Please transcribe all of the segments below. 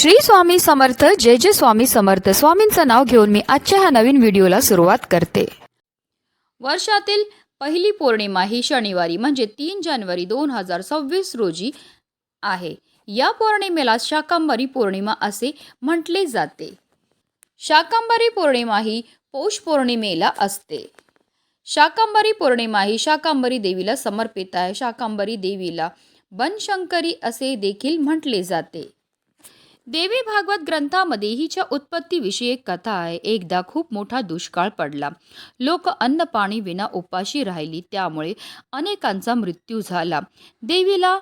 श्री स्वामी समर्थ. जय जय स्वामी समर्थ. स्वामींचं नाव घेऊन मी आजच्या ह्या नवीन व्हिडिओला सुरुवात करते. वर्षातील पहिली पौर्णिमा ही शनिवारी म्हणजे 3 जानेवारी 2026 रोजी आहे. या पौर्णिमेला शाकंभरी पौर्णिमा असे म्हटले जाते. शाकंभरी पौर्णिमा ही पौष पौर्णिमेला असते. शाकंभरी पौर्णिमा ही शाकंभरी देवीला समर्पित आहे. शाकंभरी देवीला बनशंकरी असे देखील म्हटले जाते. देवी भागवत ग्रंथामध्ये हिच्या उत्पत्तीविषयी एक कथा आहे. एकदा खूप मोठा दुष्काळ पडला. लोक अन्न पाणी विना उपाशी राहिली. त्यामुळे अनेकांचा मृत्यू झाला. देवीला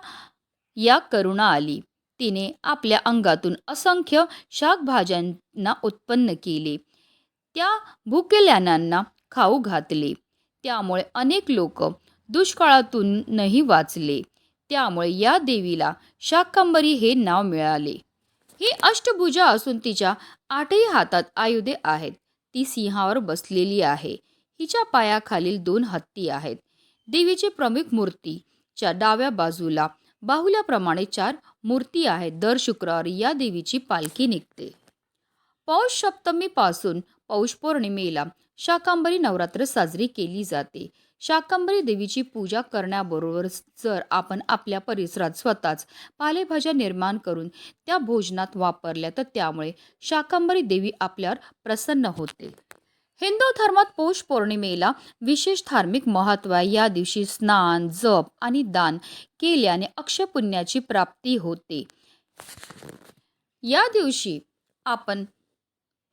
या करुणा आली. तिने आपल्या अंगातून असंख्य शाकभाज्यांना उत्पन्न केले. त्या भुकेल्यानांना खाऊ घातले. त्यामुळे अनेक लोक दुष्काळातूनही वाचले. त्यामुळे या देवीला शाकंभरी हे नाव मिळाले. ही अष्टभुजा असून तिच्या 8ही हातात आयुधे आहेत. ती सिंहावर बसलेली आहे. हिच्या पायाखालील 2 हत्ती आहेत. देवीची प्रमुख मूर्तीच्या डाव्या बाजूला बाहुल्याप्रमाणे 4 मूर्ती आहेत. दर शुक्रवारी या देवीची पालखी निघते. पौष सप्तमीपासून पौष पौर्णिमेला शाकंभरी नवरात्र साजरी केली जाते. शाकंभरी देवीची पूजा करण्याबरोबर जर आपण आपल्या परिसरात स्वतःच पालेभाज्या निर्माण करून त्या भोजनात वापरल्या तर त्यामुळे शाकंभरी देवी आपल्यावर प्रसन्न होते. हिंदू धर्मात पौष पौर्णिमेला विशेष धार्मिक महत्त्व आहे. या दिवशी स्नान, जप आणि दान केल्याने अक्षय पुण्याची प्राप्ती होते. या दिवशी आपण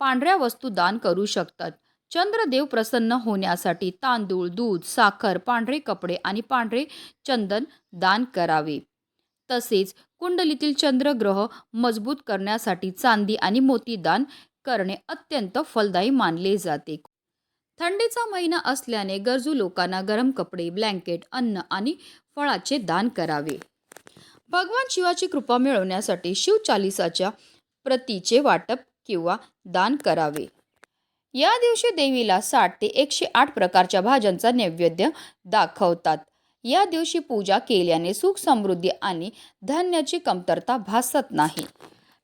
पांढऱ्या वस्तू दान करू शकतात. चंद्रदेव प्रसन्न होण्यासाठी तांदूळ, दूध, साखर, पांढरे कपडे आणि पांढरे चंदन दान करावे. तसेच कुंडलीतील चंद्रग्रह मजबूत करण्यासाठी चांदी आणि मोती दान करणे अत्यंत फलदायी मानले जाते. थंडीचा महिना असल्याने गरजू लोकांना गरम कपडे, ब्लँकेट, अन्न आणि फळाचे दान करावे. भगवान शिवाची कृपा मिळवण्यासाठी शिवचालिसाच्या प्रतीचे वाटप किंवा दान करावे. या दिवशी देवीला 60 ते 108 प्रकारच्या भाज्यांचा नैवेद्य दाखवतात. या दिवशी पूजा केल्याने सुख, समृद्धी आणि धान्याची कमतरता भासत नाही.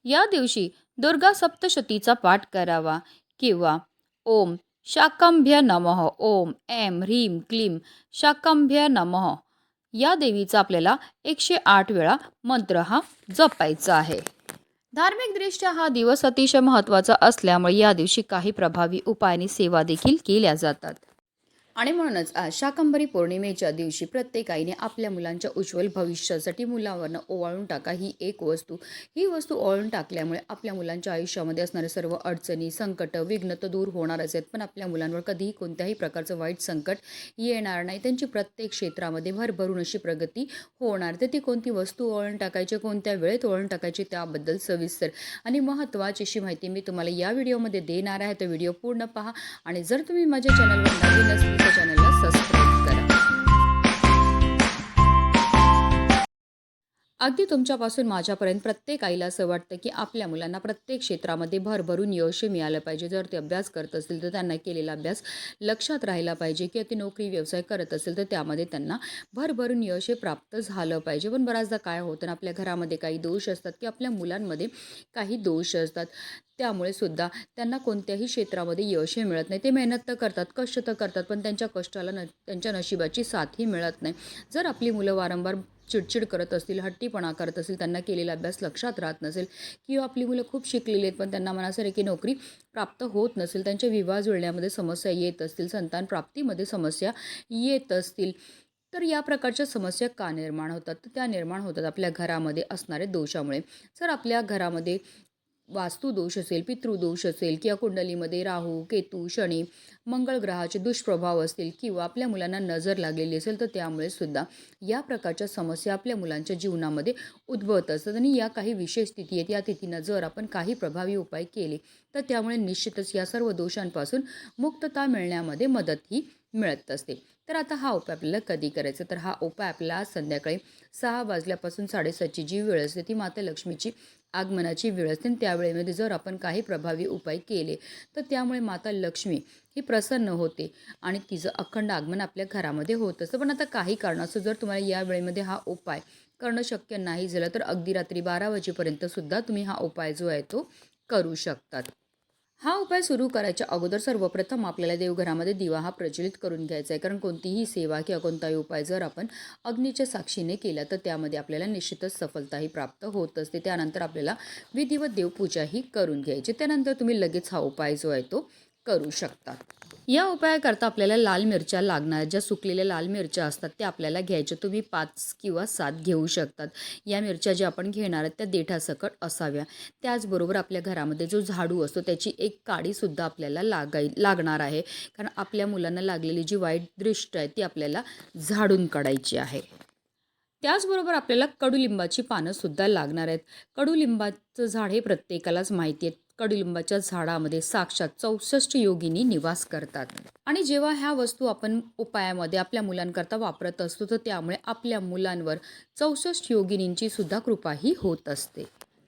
या दिवशी दुर्गा सप्तशतीचा पाठ करावा किंवा ओम शाकंभ्य नमः, ओम ऐं ह्रीं क्लीं शाकंभ्य नमः या देवीचा आपल्याला 108 वेळा मंत्र हा जपायचा आहे. धार्मिकदृष्ट्या हा दिवस अतिशय महत्त्वाचा असल्यामुळे या दिवशी काही प्रभावी उपाय आणि सेवा देखील केल्या जातात. आणि म्हणूनच आज शाकंभरी पौर्णिमेच्या दिवशी प्रत्येक आईने आपल्या मुलांच्या उज्ज्वल भविष्यासाठी मुलावरनं ओवाळून टाका ही एक वस्तू. ही वस्तू ओवाळून टाकल्यामुळे आपल्या मुलांच्या आयुष्यामध्ये असणारे सर्व अडचणी, संकट, विघ्न तर दूर होणारच आहेत. पण आपल्या मुलांवर कधीही कोणत्याही प्रकारचं वाईट संकट येणार नाही. त्यांची प्रत्येक क्षेत्रामध्ये भरभरून अशी प्रगती होणार. तर ती कोणती वस्तू ओवाळून टाकायची, कोणत्या वेळेत ओवाळून टाकायची त्याबद्दल सविस्तर आणि महत्त्वाची अशी माहिती मी तुम्हाला या व्हिडिओमध्ये देणार आहे. तर व्हिडिओ पूर्ण पहा आणि जर तुम्ही माझ्या चॅनलवर नवीन असतील तर चॅनलला सबस्क्राईब करा. अगदी तुमच्यापासून माझ्यापर्यंत प्रत्येक आईला असं वाटतं की आपल्या मुलांना प्रत्येक क्षेत्रामध्ये भरभरून यश मिळालं पाहिजे. जर ते अभ्यास करत असतील तर त्यांना केलेला अभ्यास लक्षात राहिला पाहिजे किंवा ते नोकरी व्यवसाय करत असेल तर त्यामध्ये त्यांना भरभरून यश प्राप्त झालं पाहिजे. पण बऱ्याचदा काय होतं ना, आपल्या घरामध्ये काही दोष असतात की आपल्या मुलांमध्ये काही दोष असतात. त्यामुळे सुद्धा त्यांना कोणत्याही क्षेत्रामध्ये यश मिळत नाही. ते मेहनत तर करतात, कष्ट तर करतात, पण त्यांच्या कष्टाला त्यांच्या नशिबाची साथही मिळत नाही. जर आपली मुलं वारंवार चिडचिड करत असतील, हट्टीपणा करत असतील, त्यांना केलेला अभ्यास लक्षात राहत नसेल किंवा आपली मुलं खूप शिकलेली आहेत पण त्यांना मनासारखी नोकरी प्राप्त होत नसेल, त्यांच्या विवाह जुळण्यामध्ये समस्या येत असतील, संतान प्राप्तीमध्ये समस्या येत असतील, तर या प्रकारच्या समस्या का निर्माण होतात? तर त्या निर्माण होतात आपल्या घरामध्ये असणारे दोषामुळे. जर आपल्या घरामध्ये वास्तुदोष असेल, पितृदोष असेल किंवा कुंडलीमध्ये राहू, केतू, शनी, मंगळ ग्रहाचे दुष्प्रभाव असतील किंवा आपल्या मुलांना नजर लागलेली असेल तर त्यामुळे सुद्धा या प्रकारच्या समस्या आपल्या मुलांच्या जीवनामध्ये उद्भवत असतात. आणि या काही विशेष तिथी आहेत. या तिथींना जर आपण काही प्रभावी उपाय केले तर त्यामुळे निश्चितच या सर्व दोषांपासून मुक्तता मिळण्यामध्ये मदतही मिळत असते. तर आता हा उपाय आपल्याला कधी करायचा? तर हा उपाय आपल्याला आज संध्याकाळी 6 वाजल्यापासून 7:30ची जी वेळ असते ती माता लक्ष्मीची आगमनाची वेळ असते. त्या वेळेमध्ये जर आपण काही प्रभावी उपाय केले तर त्यामुळे माता लक्ष्मी ही प्रसन्न होते आणि तिचं अखंड आगमन आपल्या घरामध्ये होत असतं. पण आता काही कारणास्तव जर तुम्हाला या वेळेमध्ये हा उपाय करणं शक्य नाही झालं तर अगदी रात्री 12 वाजेपर्यंत सुद्धा तुम्ही हा उपाय जो आहे तो करू शकतात. हा उपाय सुरू करायच्या अगोदर सर्वप्रथम आपल्याला देवघरामध्ये दिवा हा प्रज्वलित करून घ्यायचा आहे. कारण कोणतीही सेवा किंवा कोणताही उपाय जर आपण अग्नीच्या साक्षीने केला तर त्यामध्ये आपल्याला निश्चितच सफलताही प्राप्त होत असते. त्यानंतर आपल्याला विधिवत देवपूजाही करून घ्यायची. त्यानंतर तुम्ही लगेच हा उपाय जो आहे तो करू शकता. या उपायाकरता आपल्याला लाल मिरच्या लागणार. ज्या सुकलेल्या लाल मिरच्या असतात त्या आपल्याला घ्यायच्या. तुम्ही 5 किंवा 7 घेऊ शकतात. या मिरच्या ज्या आपण घेणार आहोत त्या देठासकट असाव्या. त्याचबरोबर आपल्या घरामध्ये जो झाडू असतो त्याची एक काडीसुद्धा आपल्याला लागणार आहे. कारण आपल्या मुलांना लागलेली जी वाईट दृष्टी आहे ती आपल्याला झाडून काढायची आहे. त्याचबरोबर आपल्याला कडुलिंबाची पानंसुद्धा लागणार आहेत. कडुलिंबाचं झाड हे प्रत्येकालाच माहिती आहे. कडुलिंबाच्या झाडामध्ये साक्षात 64 योगिनी निवास करतात. आणि जेव्हा ह्या वस्तू आपण उपायामध्ये आपल्या मुलांकरता वापरत असतो तर त्यामुळे आपल्या मुलांवर 64 योगिनींची सुद्धा कृपाही होत असते.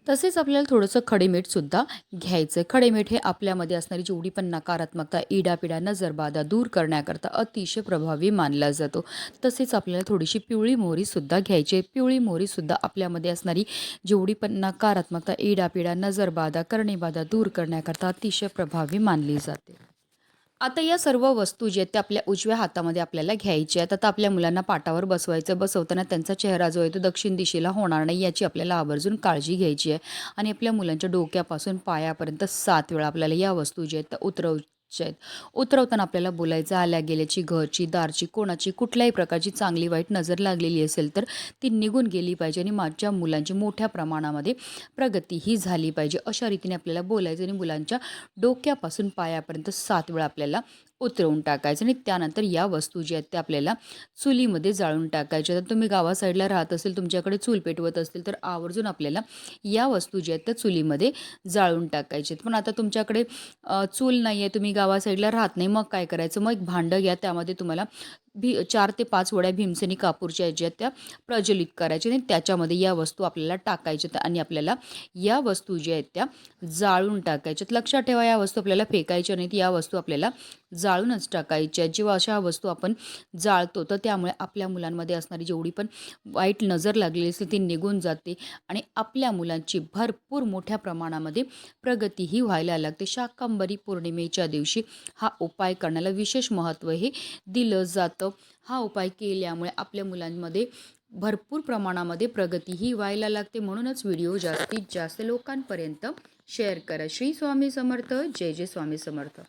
तसेच आपल्याला थोडंसं खडेमीठसुद्धा घ्यायचं आहे. खडेमीठ हे आपल्यामध्ये असणारी जेवढी पण नकारात्मकता, इडापिडा, नजरबाधा दूर करण्याकरता अतिशय प्रभावी मानला जातो. तसेच आपल्याला थोडीशी पिवळी मोहरीसुद्धा घ्यायची आहे. पिवळी मोहरीसुद्धा आपल्यामध्ये असणारी जेवढी पण नकारात्मकता, इडापिडा, नजरबाधा, करणेबाधा दूर करण्याकरता अतिशय प्रभावी मानली जाते. आता या सर्व वस्तू जे आहेत त्या आपल्या उजव्या हातामध्ये आपल्याला घ्यायच्या आहेत. आता आपल्या मुलांना पाटावर बसवायचं. बसवताना त्यांचा चेहरा जो आहे तो दक्षिण दिशेला होणार नाही याची आपल्याला आवर्जून काळजी घ्यायची आहे. आणि आपल्या मुलांच्या डोक्यापासून पायापर्यंत 7 वेळा आपल्याला या वस्तू ज्या आहेत त्या उतरवायच्या आहेत. उतरवताना आपल्याला बोलायचं, आल्या गेल्याची, घरची, दारची, कोणाची कुठल्याही प्रकारची चांगली वाईट नजर लागलेली असेल तर ती निघून गेली पाहिजे आणि माझ्या मुलांची मोठ्या प्रमाणामध्ये प्रगतीही झाली पाहिजे. अशा रीतीने आपल्याला बोलायचं आणि मुलांच्या डोक्यापासून पायापर्यंत 7 वेळा आपल्याला उतरवून टाकायचं. आणि त्यानंतर या वस्तू ज्या आहेत त्या आपल्याला चुलीमध्ये जाळून टाकायच्या. तर तुम्ही गावा साईडला राहत असेल, तुमच्याकडे चूल पेटवत असतील तर आवर्जून आपल्याला या वस्तू ज्या आहेत त्या चुलीमध्ये जाळून टाकायचे. पण आता तुमच्याकडे चूल नाही आहे, तुम्ही गावा साईडला राहत नाही, मग काय करायचं? मग एक भांडं घ्या. त्यामध्ये तुम्हाला 4 ते 5 वड्या भीमसेनी कापूरच्या ज्या आहेत त्या प्रज्वलित करायच्या आणि त्याच्यामध्ये या वस्तू आपल्याला टाकायच्या आणि आपल्याला या वस्तू ज्या आहेत त्या जाळून टाकायच्यात. लक्षात ठेवा, या वस्तू आपल्याला फेकायच्या नाहीत. या वस्तू आपल्याला जाळूनच टाकायच्या. जेव्हा अशा वस्तू आपण जाळतो तर त्यामुळे आपल्या मुलांमध्ये असणारी जेवढी पण वाईट नजर लागलेली असते ती निघून जाते आणि आपल्या मुलांची भरपूर मोठ्या प्रमाणामध्ये प्रगतीही व्हायला लागते. शाकंभरी पौर्णिमेच्या दिवशी हा उपाय करण्याला विशेष महत्त्व हे दिलं जातं. हा उपाय केल्यामुळे आपल्या मुलांमध्ये भरपूर प्रमाणामध्ये प्रगतीही व्हायला लागते. म्हणूनच व्हिडिओ जास्तीत जास्त लोकांपर्यंत शेअर करा. श्री स्वामी समर्थ. जय जय स्वामी समर्थ.